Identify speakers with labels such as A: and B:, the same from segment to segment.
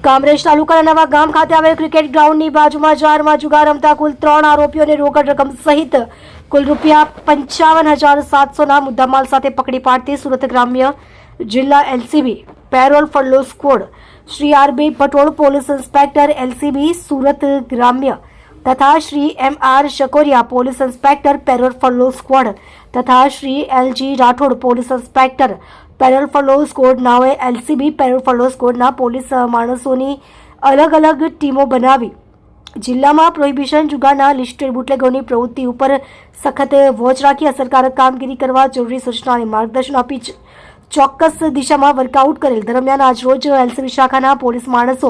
A: કામરેજ તાલુકાના નવા ગામ ખાતે આવેલ ક્રિકેટ ગ્રાઉન્ડની બાજુમાં જારમાં જુગાર રમતા કુલ 3 આરોપીઓને રોકડ રકમ સહિત કુલ ₹55,700ના મુદ્દામાલ સાથે પકડી પાડતી સુરત ગ્રામ્ય જિલ્લા LCB parole furlough squad Shri R B. Patol police inspector LCB Surat ગ્રામ્ય તથા Shri M R. Shakoriya police inspector parole furlough squad તથા Shri L G. Rathod police inspector parole furlough સ્ક્વોડનાઓએ એલસીબી પેરોલ ફળો સ્ક્વોડના પોલીસ માણસોની અલગ અલગ ટીમો બનાવી જિલ્લામાં પ્રોહિબિશન જુગારના લિસ્ટેડ બુટલેગરોની પ્રવૃત્તિ ઉપર સખત વોચ રાખી અસરકારક કામગીરી કરવા જરૂરી સૂચના અને માર્ગદર્શન આપી ચોક્કસ દિશામાં વર્કઆઉટ કરેલ દરમિયાન આજરોજ એલસીબી શાખાના પોલીસ માણસો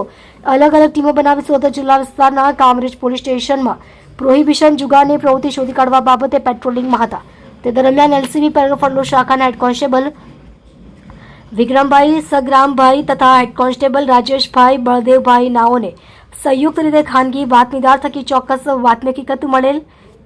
A: અલગ અલગ ટીમો બનાવી સુરત જિલ્લા વિસ્તારના કામરેજ પોલીસ સ્ટેશનમાં પ્રોહિબિશન જુગારની પ્રવૃત્તિ શોધી કાઢવા બાબતે પેટ્રોલિંગમાં હતા તે દરમિયાન એલસીબી પેરોલ ફળો શાખાના હેડ કોન્સ્ટેબલ વિક્રમભાઈ સગ્રામભાઈ તથા હેડ કોન્સ્ટેબલ રાજેશભાઈ બળદેવભાઈ નાઓને સંયુક્ત રીતે ખાનગી બાતમીદાર થકી ચોક્કસ બાતમી હકીકત મળેલ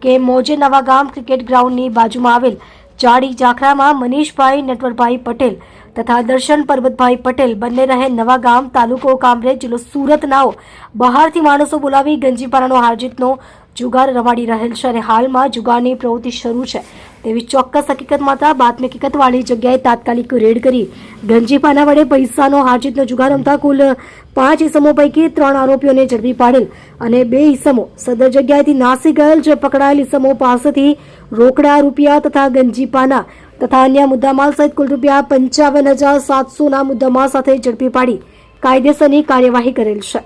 A: કે મોજે નવા ગામ ક્રિકેટ ગ્રાઉન્ડની બાજુમાં આવેલ જાડી ઝાખરામાં મનીષભાઈ નટવરભાઈ પટેલ તથા દર્શન પરબતભાઈ પટેલ બંને રહે નવા ગામ તાલુકો કામરેજ જિલ્લો સુરત નાઓ બહારથી માણસો બોલાવી ગંજીપાનાનો હારજીતનો જુગાર રમાડી રહેલ છે અને હાલમાં જુગારની પ્રવૃત્તિ શરૂ છે તેવી ચોક્કસ હકીકત માતા બાતમી હકીકતવાળી જગ્યાએ તાત્કાલિક રેડ કરી ગંજીપાના વડે પૈસાનો હારજીતનો જુગાર રમતા કુલ 5 ઇસમો પૈકી 3 આરોપીઓને ઝડપી પાડેલ અને 2 ઇસમો સદર જગ્યાએથી નાસી ગયેલ જે પકડાયેલ ઇસમો પાસેથી રોકડા રૂપિયા તથા ગંજીપાના તથા અન્ય મુદ્દામાલ સહિત કુલ ₹55,700ના મુદ્દામાલ સાથે ઝડપી પાડી કાયદેસરની કાર્યવાહી કરેલ છે।